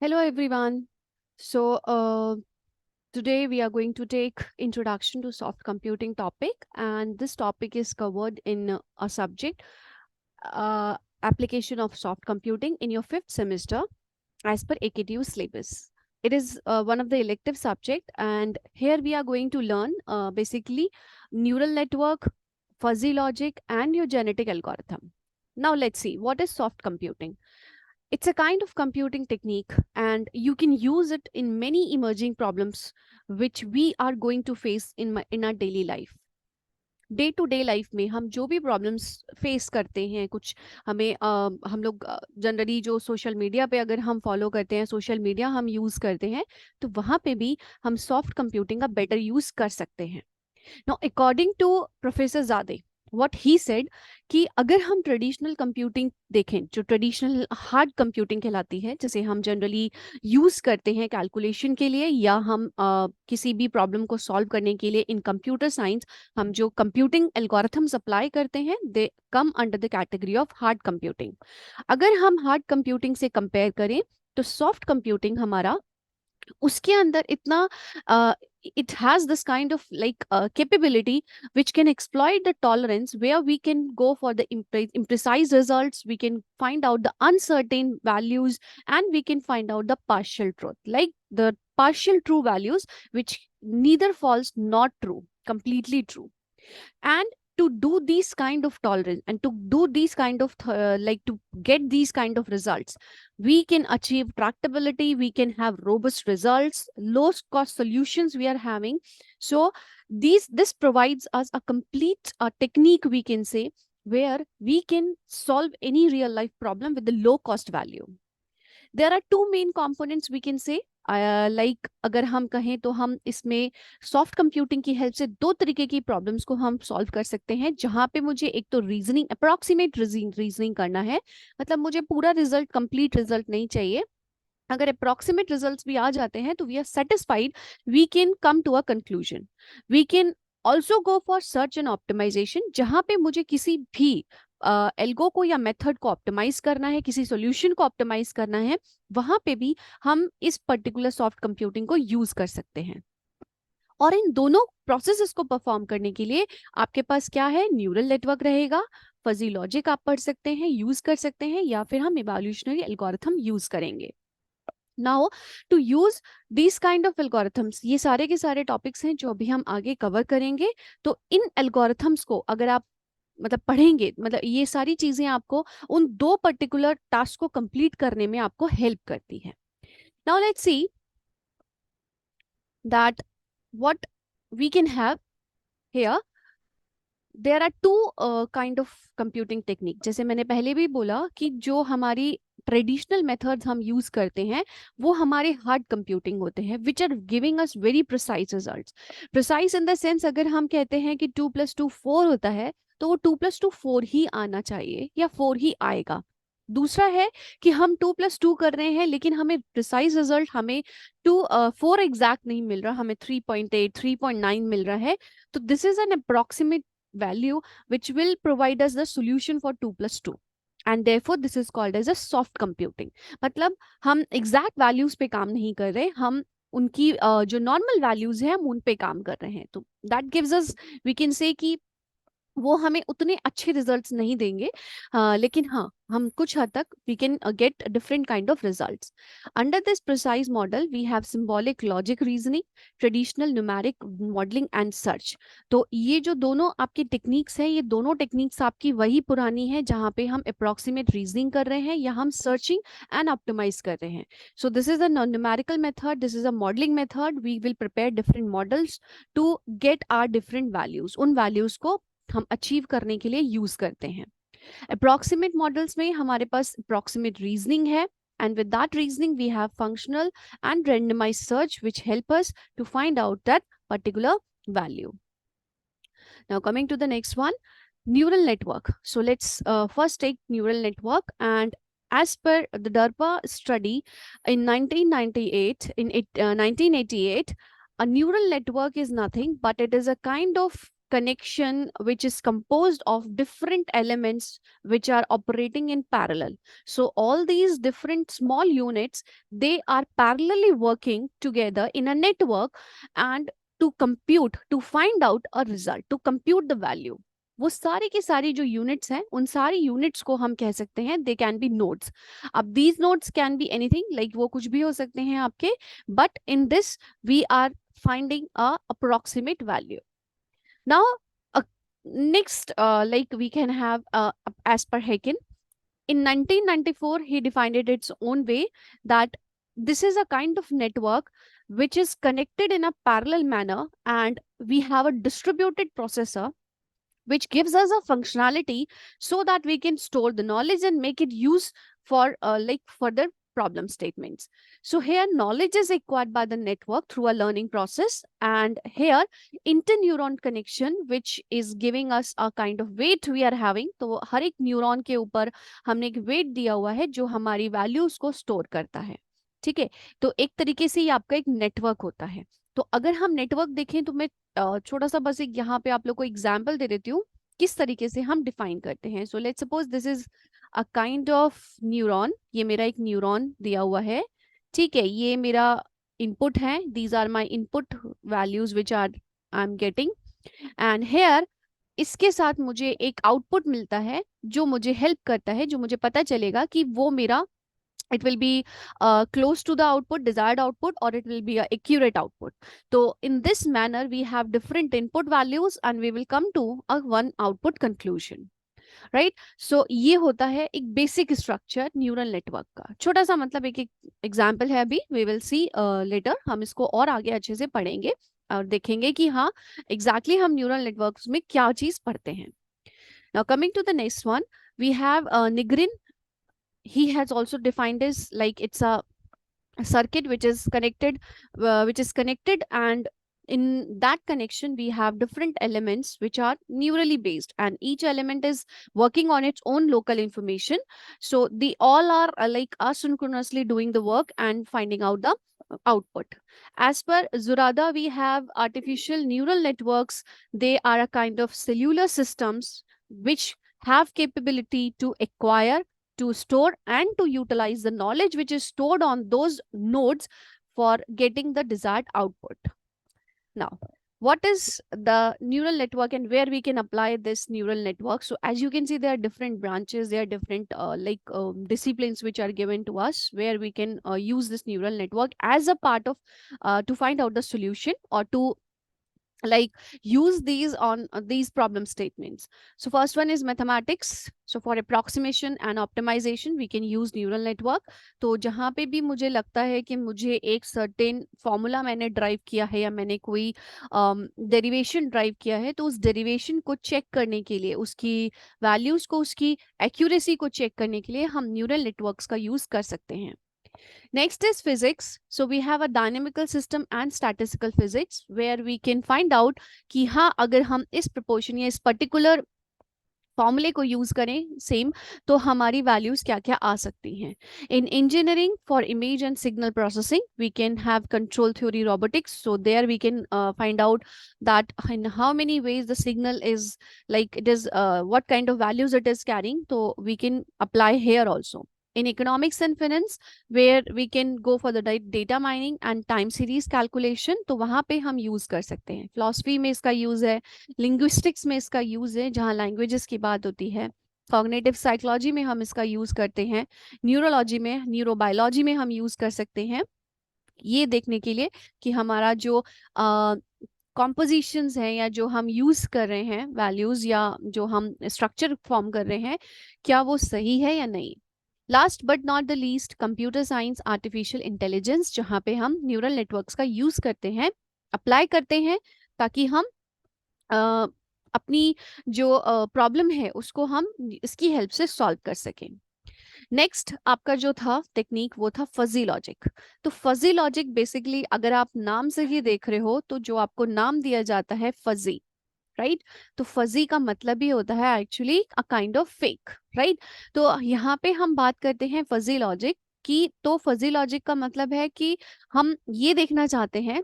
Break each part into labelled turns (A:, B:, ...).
A: Hello everyone. So today we are going to take introduction to soft computing topic, and this topic is covered in a subject uh, application of soft computing in your fifth semester as per AKTU syllabus. It is one of the elective subject, and here we are going to learn basically neural network, fuzzy logic, and your genetic algorithm. Now let's see what is soft computing. It's a kind of computing technique, and you can use it in many emerging problems which we are going to face in our daily life. Day to day life में हम जो भी problems face करते हैं, कुछ हमें हम लोग जनरली जो सोशल मीडिया पे अगर हम फॉलो करते हैं, सोशल मीडिया हम यूज़ करते हैं, तो वहाँ पे भी हम सॉफ्ट कंप्यूटिंग का बेटर यूज़ कर सकते हैं. नाउ अकॉर्डिंग टू प्रोफेसर जादे, व्हाट ही सेड कि अगर हम ट्रेडिशनल कंप्यूटिंग देखें, जो ट्रेडिशनल हार्ड कंप्यूटिंग कहलाती है, जैसे हम जनरली यूज़ करते हैं कैलकुलेशन के लिए, या हम किसी भी प्रॉब्लम को सॉल्व करने के लिए इन कंप्यूटर साइंस हम जो कंप्यूटिंग एल्गोरिथम्स अप्लाई करते हैं, they come under the category of hard computing. अगर हम हार्ड कंप्यूटिंग से कंपेयर करें तो सॉफ्ट कंप्यूटिंग हमारा उसके अंदर इतना it has this kind of like capability which can exploit the tolerance, where we can go for the imprecise results, we can find out the uncertain values, and we can find out the partial truth, like the partial true values which neither false nor true, completely true. And to do these kind of tolerance, and to do these kind of like to get these kind of results, we can achieve tractability, we can have robust results, low cost solutions we are having. So this provides us a complete technique, we can say, where we can solve any real life problem with the low cost value. There are two main components we can say. Like अगर हम कहें तो हम इसमें soft computing की help से दो तरीके की प्रॉब्लम्स को हम सॉल्व कर सकते हैं, जहां पे मुझे एक तो रीजनिंग, अप्रोक्सीमेट रीजनिंग करना है, मतलब मुझे पूरा रिजल्ट, कंप्लीट रिजल्ट नहीं चाहिए. अगर अप्रोक्सीमेट रिजल्ट्स भी आ जाते हैं तो we are satisfied, we can come to a conclusion. We can also go for search and optimization, जहां पे मुझे किसी भी एल्गो को या मेथड को ऑप्टिमाइज करना है, किसी सॉल्यूशन को ऑप्टिमाइज करना है, वहां पे भी हम इस पर्टिकुलर सॉफ्ट कंप्यूटिंग को यूज कर सकते हैं. और इन दोनों प्रोसेसेस को परफॉर्म करने के लिए आपके पास क्या है? न्यूरल नेटवर्क रहेगा, फजी लॉजिक आप पढ़ सकते हैं, यूज कर सकते हैं, या फिर हम इवोल्यूशनरी एल्गोरिथम यूज करेंगे. Now to use this kind of algorithms, ये सारे के सारे टॉपिक्स हैं जो अभी हम आगे कवर करेंगे. तो इन एल्गोरिथम्स को अगर आप मतलब पढ़ेंगे, मतलब ये सारी चीजें आपको उन दो पर्टिकुलर टास्क को कंप्लीट करने में आपको हेल्प करती है. Now let's see that what we can have here. There are two kind of computing technique. जैसे मैंने पहले भी बोला कि जो हमारी ट्रेडिशनल मेथड्स हम यूज करते हैं वो हमारे हार्ड कंप्यूटिंग होते हैं, which are giving us very precise results. Precise in the sense, अगर हम कहते हैं कि 2+2 4 होता है, तो वो 2+2 4 ही आना चाहिए या 4 ही आएगा. दूसरा है कि हम 2+2 कर रहे हैं, लेकिन हमें प्रिसाइज रिजल्ट, हमें 4 एग्जैक्ट नहीं मिल रहा, हमें 3.8 3.9 मिल रहा है. तो this is an approximate value which will provide us the solution for 2+2, and therefore this is called as a soft computing. मतलब हम exact values पे काम नहीं कर रहे, हम उनकी जो normal values है हम उन पे काम कर रहे हैं. तो that gives us, we can say कि वो हमें उतने अच्छे रिजल्ट्स नहीं देंगे, लेकिन हाँ, हम कुछ हद तक we can get different kind of results. Under this precise model we have symbolic logic reasoning, traditional numeric modelling and search. तो ये जो दोनों आपकी टेक्निक्स हैं, ये दोनों टेक्निक्स आपकी वही पुरानी है जहाँ पे हम अप्रोक्सीमेट रीजनिंग कर रहे हैं या हम सर्चिंग एंड ऑप्टिमाइज कर रहे हैं. So this is a numerical method, this is a modelling method. We will prepare different models to get our different values. उन वैल्यूज को हम अचीव करने के लिए यूज करते हैं. अप्रोक्सीमेट मॉडल्स में हमारे पास अप्रोक्सीमेट रीजनिंग है, and with that reasoning we have functional and randomized search which help us to find out that particular value. Now coming to the next one, neural network. So let's first take neural network. And as per the DARPA study in 1998, in 1988, a neural network is nothing but it is a kind of connection which is composed of different elements which are operating in parallel. So all these different small units, they are parallelly working together in a network and to compute, to find out a result, to compute the value. वो सारी की सारी जो units हैं, उन सारी units को हम कह सकते हैं दे कैन बी नोड्स. अब these nodes can be anything, like वो कुछ भी हो सकते हैं आपके, but in this we are finding a approximate value. Now, next, like we can have as per Haken, in 1994 he defined it its own way, that this is a kind of network which is connected in a parallel manner, and we have a distributed processor which gives us a functionality so that we can store the knowledge and make it use for like further problem statements. So here knowledge is acquired by the network through a learning process, and here interneuron connection which is giving us a kind of weight we are having. तो हर एक neuron के ऊपर हमने एक wait दिया हुआ है जो हमारी वैल्यूज को स्टोर करता है. ठीक है, तो एक तरीके से ये आपका एक नेटवर्क होता है. तो अगर हम नेटवर्क देखें तो मैं छोटा सा बस एक यहाँ पे आप लोग को एग्जाम्पल दे देती हूँ किस तरीके से हम डिफाइन करते हैं. So let's suppose this is a kind of neuron. ये मेरा एक न्यूरॉन दिया हुआ है. ठीक है, ये मेरा इनपुट है. These are my input values which are I am getting, and here इसके साथ मुझे एक आउटपुट मिलता है जो मुझे हेल्प करता है, जो मुझे पता चलेगा कि वो मेरा it will be close to the output, desired output, or it will be a accurate output. So in this manner we have different input values and we will come to a one output conclusion, right? So ये होता है एक basic structure neural network का. छोटा सा मतलब एक example है अभी, we will see later. हम इसको और आगे अच्छे से पढ़ेंगे और देखेंगे कि हाँ exactly हम neural networks में क्या चीज पढ़ते हैं. Now coming to the next one, we have Nigrin. He has also defined as like it's a circuit which is connected, and in that connection we have different elements which are neurally based, and each element is working on its own local information. So they all are like asynchronously doing the work and finding out the output. As per Zurada, we have artificial neural networks. They are a kind of cellular systems which have capability to acquire, to store, and to utilize the knowledge which is stored on those nodes for getting the desired output. Now, what is the neural network and where we can apply this neural network? So as you can see, there are different branches, there are different disciplines which are given to us where we can use this neural network as a part of to find out the solution or to like use these on these problem statements. So first one is mathematics. So for approximation and optimization we can use neural network. तो जहाँ पे भी मुझे लगता है कि मुझे एक certain formula मैंने ड्राइव किया है या मैंने कोई डेरिवेशन ड्राइव किया है, तो उस डेरिवेशन को चेक करने के लिए, उसकी वैल्यूज को, उसकी एक्यूरेसी को चेक करने के लिए हम न्यूरल नेटवर्क्स का यूज कर सकते हैं. Next is physics. So we have a dynamical system and statistical physics where we can find out कि हाँ अगर हम इस proportion या इस particular फॉर्मूले को यूज करें सेम, तो हमारी वैल्यूज क्या क्या आ सकती हैं. In engineering for image and signal processing we can have control theory robotics. So there we can find out that in how many ways the signal is like it is what kind of values it is carrying, तो we can apply here also. In economics and finance, where we can go for the data mining and time series calculation, तो वहाँ पे हम use कर सकते हैं. philosophy में इसका यूज है, linguistics में इसका यूज है जहाँ languages की बात होती है, cognitive psychology में हम इसका यूज करते हैं, न्यूरोलॉजी में, न्यूरोबायोलॉजी में हम यूज कर सकते हैं, ये देखने के लिए कि हमारा जो कॉम्पोजिशंस हैं या जो हम यूज कर रहे हैं वैल्यूज या जो हम स्ट्रक्चर फॉर्म कर रहे हैं, क्या वो सही है या नहीं. Last but not the least, computer science, artificial intelligence, जहाँ पे हम न्यूरल नेटवर्क्स का यूज करते हैं, अप्लाई करते हैं, ताकि हम अपनी जो प्रॉब्लम है उसको हम इसकी हेल्प से सॉल्व कर सकें. नेक्स्ट आपका जो था टेक्निक वो था फजी लॉजिक. तो फजी लॉजिक बेसिकली अगर आप नाम से ही देख रहे हो तो जो आपको नाम दिया जाता है फजी, राइट, तो फजी का मतलब ही होता है actually a kind of fake, right. तो यहाँ पे हम बात करते हैं फजी लॉजिक की. तो फजी लॉजिक का मतलब है कि हम ये देखना चाहते हैं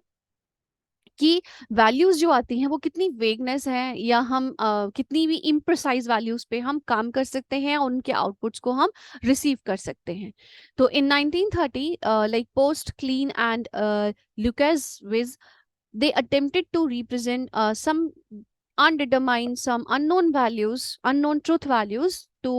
A: कि वैल्यूज जो आती हैं वो कितनी वेगनेस है, या हम कितनी भी इम्प्रिसाइज वैल्यूज पे हम काम कर सकते हैं और उनके आउटपुट्स को हम रिसीव कर सकते हैं। तो in 1930 like Post Kleene and Lukasiewicz, they attempted to represent some undetermined, some unknown values, unknown truth values, to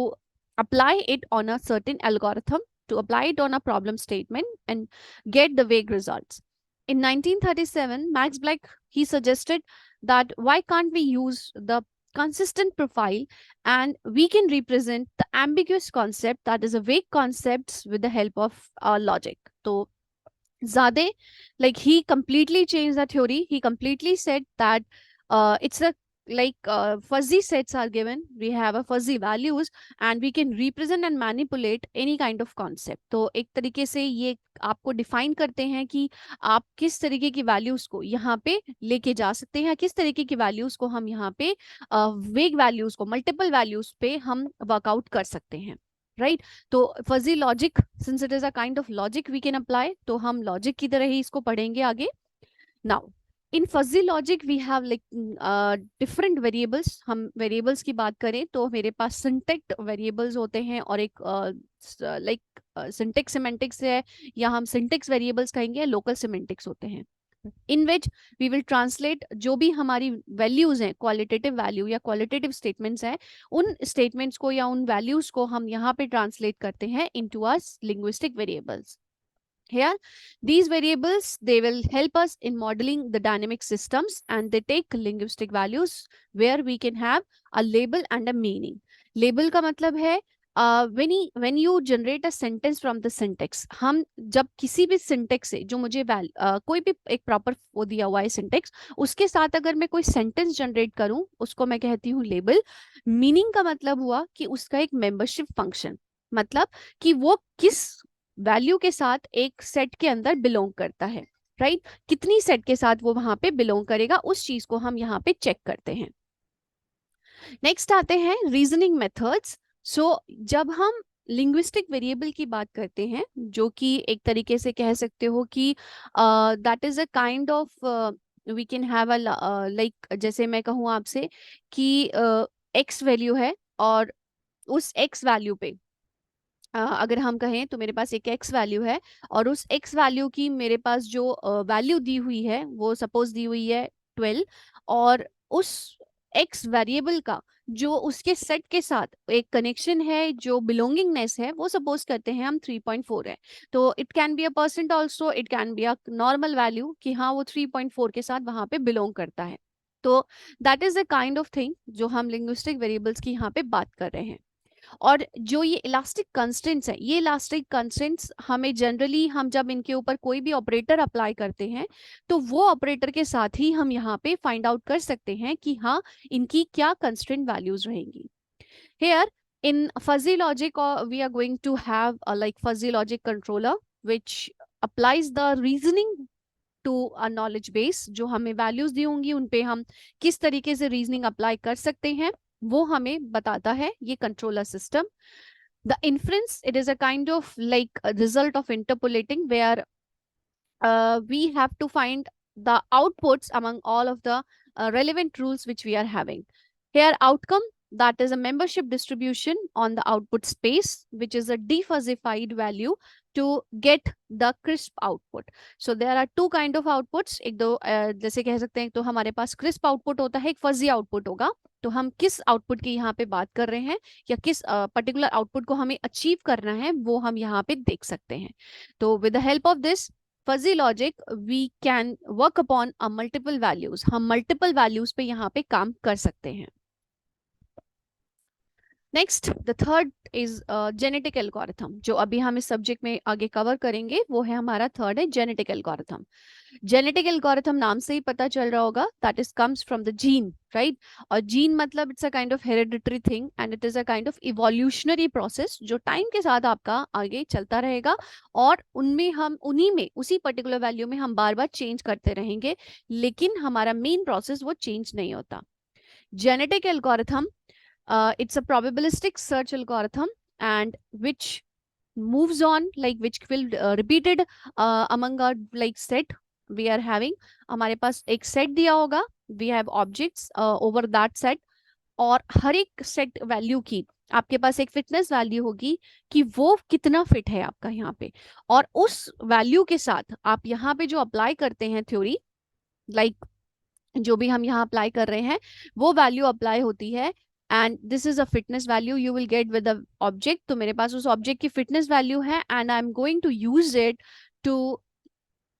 A: apply it on a certain algorithm, to apply it on a problem statement and get the vague results. In 1937, Max Black, he suggested that why can't we use the consistent profile and we can represent the ambiguous concept, that is a vague concepts, with the help of logic. So Zade, like he completely changed the theory. He completely said that it's a like fuzzy sets are given. We have a fuzzy values and we can represent and manipulate any kind of concept. तो एक तरीके से ये आपको define करते हैं कि आप किस तरीके की वैल्यूज को यहाँ पे लेके जा सकते हैं, किस तरीके की वैल्यूज को हम यहाँ पे वेग वैल्यूज को मल्टीपल वैल्यूज पे हम वर्कआउट कर सकते हैं, राइट। तो fuzzy logic, since it is a kind of logic we can apply, तो हम लॉजिक की तरह ही इसको पढ़ेंगे आगे। Now in fuzzy logic we have like different variables. हम वेरिएबल्स की बात करें तो मेरे पास सिंटेक्ट वेरिएबल्स होते हैं और एक लाइक सिंटेक्स सिमेंटिक्स है, या हम सिंटेक्स वेरिएबल्स कहेंगे, लोकल सिमेंटिक्स होते हैं, इन विच वी विल ट्रांसलेट जो भी हमारी वैल्यूज हैं, क्वालिटेटिव वैल्यू या क्वालिटेटिव स्टेटमेंट्स हैं, उन स्टेटमेंट्स को या उन वैल्यूज को हम यहाँ पे ट्रांसलेट करते हैं into us linguistic variables. Here, these variables, they will help us in modeling the dynamic systems, and they take linguistic values where we can have a label and a meaning. Label का मतलब है when you generate a sentence from the syntax, हम जब किसी भी syntax से जो मुझे कोई भी एक प्रॉपर वो दिया हुआ है syntax, उसके साथ अगर मैं कोई sentence generate करूं, उसको मैं कहती हूँ label। meaning का मतलब हुआ कि उसका एक membership function, मतलब कि वो किस वैल्यू के साथ एक सेट के अंदर बिलोंग करता है, राइट। कितनी सेट के साथ वो वहां पे बिलोंग करेगा, उस चीज को हम यहाँ पे चेक करते हैं। नेक्स्ट आते हैं रीजनिंग मेथड्स। सो जब हम लिंग्विस्टिक वेरिएबल की बात करते हैं, जो कि एक तरीके से कह सकते हो कि that is a kind of we can have a like, जैसे मैं कहूँ आपसे कि एक्स वैल्यू है और उस एक्स वैल्यू पे अगर हम कहें तो मेरे पास एक एक्स वैल्यू है और उस एक्स वैल्यू की मेरे पास जो वैल्यू दी हुई है वो सपोज दी हुई है 12, और उस एक्स वेरिएबल का जो उसके सेट के साथ एक कनेक्शन है, जो बिलोंगिंगनेस है, वो सपोज करते हैं हम 3.4 है। तो it can be a percent also, it can be a normal value कि हाँ वो 3.4 के साथ वहां पे बिलोंग करता है। तो that is a kind of thing जो हम लिंग्विस्टिक वेरिएबल्स की यहाँ पे बात कर रहे हैं। और जो ये इलास्टिक कंस्टेंट्स है, ये इलास्टिक कंस्टेंट्स हमें जनरली, हम जब इनके ऊपर कोई भी ऑपरेटर अप्लाई करते हैं तो वो ऑपरेटर के साथ ही हम यहाँ पे फाइंड आउट कर सकते हैं कि हाँ इनकी क्या कंस्टेंट वैल्यूज रहेंगी। Here in fuzzy logic we are going to have like fuzzy logic controller which applies the reasoning to a knowledge base. जो हमें वैल्यूज दी होंगी उन पे हम किस तरीके से रीजनिंग अप्लाई कर सकते हैं वो हमें बताता है ये controller system. The inference, it is a kind of like result of interpolating where we have to find the outputs among all of the relevant rules which we are having. Here outcome, that is a membership distribution on the output space, which is a defuzzified value to get the crisp output. So there are two kind of outputs, एक दो जैसे कह सकते हैं, तो हमारे पास crisp output होता है, एक fuzzy output होगा। तो हम किस आउटपुट की यहाँ पे बात कर रहे हैं या किस पर्टिकुलर आउटपुट को हमें अचीव करना है वो हम यहाँ पे देख सकते हैं। तो with the help of this fuzzy logic we can work upon a multiple values, हम मल्टीपल वैल्यूज पे यहाँ पे काम कर सकते हैं। Next the third is genetic algorithm, जो अभी हम इस सब्जेक्ट में आगे कवर करेंगे, वो है हमारा थर्ड है जेनेटिक एल्गोरिथम। जेनेटिक एल्गोरिथम नाम से ही पता चल रहा होगा that is comes from the gene, right. और जीन मतलब it's a kind of hereditary thing and it is a kind of evolutionary process जो टाइम के साथ आपका आगे चलता रहेगा, और उनमें हम उन्हीं में उसी पर्टिकुलर वैल्यू में हम बार बार चेंज करते रहेंगे, लेकिन हमारा मेन प्रोसेस वो चेंज नहीं होता। Genetic algorithm, it's a probabilistic search algorithm and which moves on like which will repeated among a like set we are having, हमारे पास एक सेट दिया होगा, we have objects over that set, और हर एक सेट वैल्यू की आपके पास एक फिटनेस वैल्यू होगी कि वो कितना फिट है आपका यहाँ पे, और उस वैल्यू के साथ आप यहाँ पे जो अप्लाई करते हैं थ्योरी, लाइक जो भी हम यहाँ अप्लाई कर रहे हैं वो वैल्यू अप्लाई होती है, and this is a fitness value you will get with the object. तो मेरे पास उस ऑब्जेक्ट की फिटनेस वैल्यू है, and I am going to use it to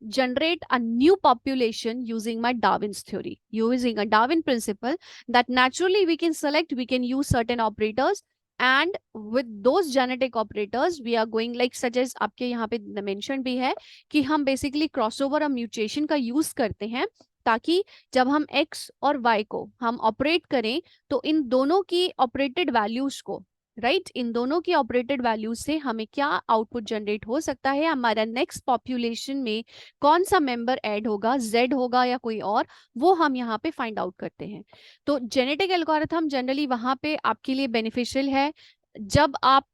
A: generate a new population using my Darwin's theory, using a Darwin principle that naturally we can select, we can use certain operators, and with those genetic operators we are going like such as आपके यहाँ पे mention भी है कि हम basically crossover और mutation का use करते हैं, ताकि जब हम x और y को हम ऑपरेट करें तो इन दोनों की ऑपरेटेड वैल्यूज को, राइट, इन दोनों की ऑपरेटेड वैल्यूज से हमें क्या आउटपुट जनरेट हो सकता है, हमारा नेक्स्ट पॉपुलेशन में कौन सा मेंबर ऐड होगा, जेड होगा या कोई और, वो हम यहाँ पे फाइंड आउट करते हैं। तो जेनेटिक एल्गोरिथम जनरली वहां पे आपके लिए बेनिफिशियल है जब आप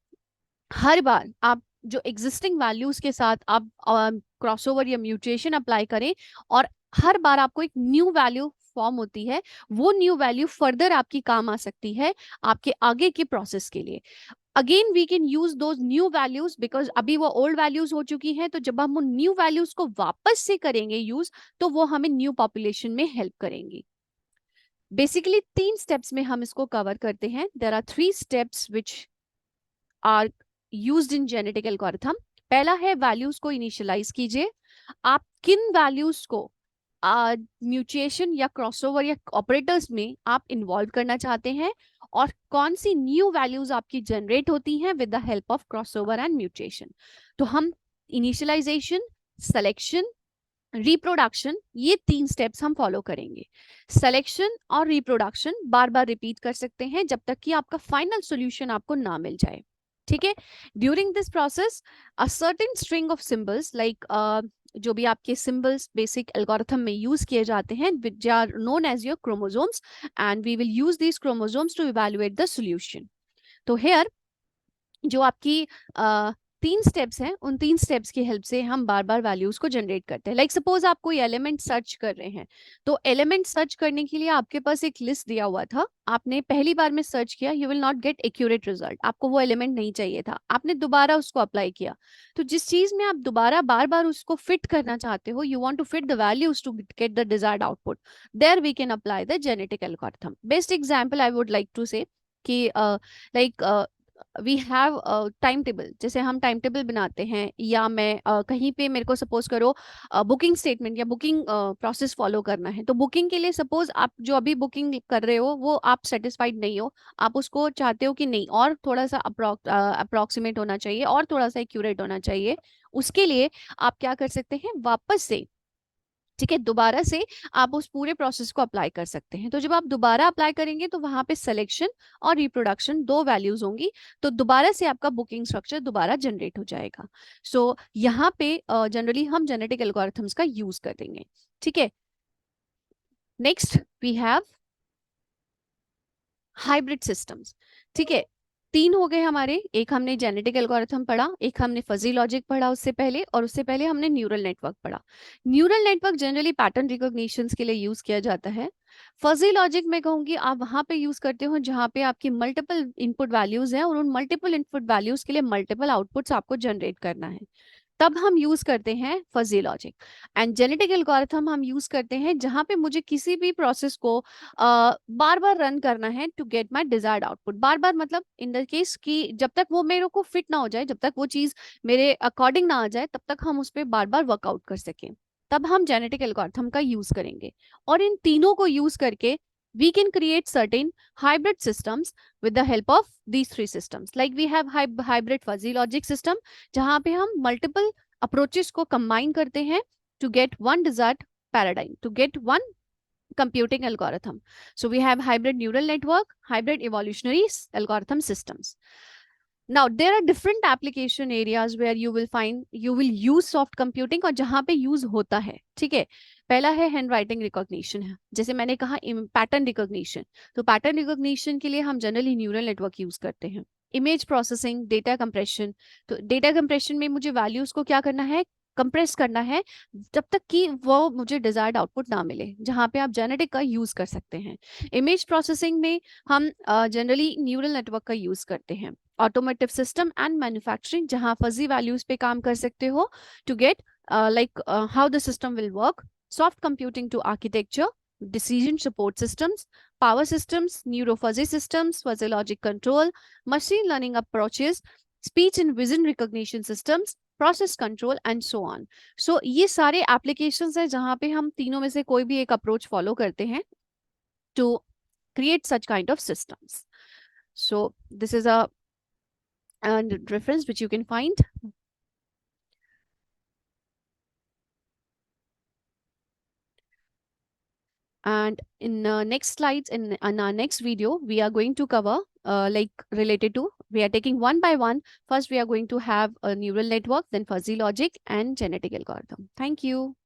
A: हर बार आप जो एग्जिस्टिंग वैल्यूज के साथ आप क्रॉसओवर या म्यूटेशन अप्लाई करें, और हर बार आपको एक न्यू वैल्यू फॉर्म होती है, वो न्यू वैल्यू फर्दर आपकी काम आ सकती है आपके आगे के प्रोसेस के लिए। Again we can use those new values because अभी वो ओल्ड वैल्यूज हो चुकी हैं, तो जब हम उन न्यू वैल्यूज को वापस से करेंगे यूज, तो वो हमें न्यू पॉपुलेशन में हेल्प करेंगी। बेसिकली 3 स्टेप्स में हम इसको कवर करते हैं। There are 3 steps which are used in genetic algorithm. पहला है वैल्यूज को इनिशियलाइज कीजिए। आप किन वैल्यूज को म्यूटेशन या क्रॉसओवर या ऑपरेटर्स में आप इन्वॉल्व करना चाहते हैं, और कौन सी न्यू वैल्यूज आपकी जनरेट होती हैं with the help of crossover and mutation. तो हम इनिशियलाइजेशन, सिलेक्शन, रिप्रोडक्शन, ये 3 स्टेप्स हम फॉलो करेंगे। सिलेक्शन और रिप्रोडक्शन बार बार रिपीट कर सकते हैं जब तक कि आपका फाइनल सॉल्यूशन आपको ना मिल जाए, ठीक है। During this process a certain string of symbols like जो भी आपके सिंबल्स बेसिक एल्गोरिथम में यूज किए जाते हैं which are known as your chromosomes, and we will use these chromosomes to evaluate the solution. तो हेयर जो आपकी 3 स्टेप्स हैं, उन 3 स्टेप्स की हेल्प से हम बार बार वैल्यूज को जनरेट करते हैं। लाइक सपोज आप कोई एलिमेंट सर्च कर रहे हैं, तो एलिमेंट सर्च करने के लिए आपके पास एक लिस्ट दिया हुआ था, आपने पहली बार में सर्च किया, you will not gate accurate result, आपको वो एलिमेंट नहीं चाहिए था, आपने दोबारा उसको अप्लाई किया। तो जिस चीज में आप दोबारा बार बार उसको फिट करना चाहते हो, you want to fit the values to get the desired output, there we can apply the genetic algorithm. Best example I would like to say कि like we have time table, जैसे हम time table बनाते हैं, या मैं कहीं पे मेरे को सपोज करो बुकिंग स्टेटमेंट या बुकिंग प्रोसेस फॉलो करना है, तो बुकिंग के लिए सपोज आप जो अभी बुकिंग कर रहे हो वो आप सेटिस्फाइड नहीं हो, आप उसको चाहते हो कि नहीं और थोड़ा सा अप्रोक्सीमेट होना चाहिए और थोड़ा सा एक्यूरेट होना चाहिए, उसके लिए आप क्या कर सकते हैं, वापस से, ठीक है, दोबारा से आप उस पूरे प्रोसेस को अप्लाई कर सकते हैं। तो जब आप दोबारा अप्लाई करेंगे तो वहां पे सिलेक्शन और रिप्रोडक्शन 2 वैल्यूज होंगी, तो दोबारा से आपका बुकिंग स्ट्रक्चर दोबारा जनरेट हो जाएगा। सो यहाँ पे जनरली हम जेनेटिक एल्गोरिथम्स का यूज करेंगे, ठीक है। Next we have hybrid systems, ठीक है। 3 हो गए हमारे, एक हमने जेनेटिक एल्गोरिथम पढ़ा, एक हमने फजी लॉजिक पढ़ा उससे पहले, और उससे पहले हमने न्यूरल नेटवर्क पढ़ा। Neural network generally pattern recognition के लिए यूज किया जाता है। फजी लॉजिक में कहूंगी आप वहां पे यूज करते हो जहां पे आपकी मल्टीपल इनपुट वैल्यूज हैं, और उन मल्टीपल इनपुट वैल्यूज के लिए मल्टीपल आउटपुट्स आपको जनरेट करना है, तब हम यूज करते हैं fuzzy logic. And genetic algorithm हम यूज करते हैं जहां पे मुझे किसी भी प्रोसेस को बार बार रन करना है to get my desired output. बार बार मतलब इन द केस कि जब तक वो मेरे को फिट ना हो जाए, जब तक वो चीज मेरे अकॉर्डिंग ना आ जाए, तब तक हम उस पर बार बार वर्कआउट कर सकें, तब हम जेनेटिक एल्गोरिथम का यूज करेंगे। और इन तीनों को यूज करके we can create certain hybrid systems with the help of these 3 systems. Like we have hybrid fuzzy logic system जहाँ पे हम multiple approaches को combine करते हैं to get one desired paradigm, to get one computing algorithm. So we have hybrid neural network, hybrid evolutionary algorithm systems. Now there are different application areas where you will use soft computing, और जहाँ पे use होता है, ठीक है। पहला है hand writing recognition है, जैसे मैंने कहा पैटर्न रिकॉग्निशन, तो पैटर्न रिकॉग्निशन के लिए हम जनरली न्यूरल नेटवर्क यूज करते हैं। इमेज प्रोसेसिंग, डेटा कंप्रेशन, तो डेटा कंप्रेशन में मुझे वैल्यूज को क्या करना है, कंप्रेस करना है जब तक कि वो मुझे डिजायर्ड आउटपुट ना मिले, जहाँ पे आप जेनेटिक का यूज कर सकते हैं। इमेज प्रोसेसिंग में हम जनरली न्यूरल नेटवर्क का यूज करते हैं। ऑटोमेटिव सिस्टम एंड मैन्युफैक्चरिंग, जहाँ फजी वैल्यूज पे काम कर सकते हो to get like how the system will work. Soft computing to architecture, decision support systems, power systems, neurofuzzy systems, fuzzy logic control, machine learning approaches, speech and vision recognition systems, process control and so on. So ये सारे applications हैं जहाँ पे हम तीनों में से कोई भी एक अप्रोच फॉलो करते हैं to create such kind of systems. So this is a reference which you can find. And in next slides, in our next video, we are going to cover like related to, we are taking one by one. First, we are going to have a neural network, then fuzzy logic and genetic algorithm. Thank you.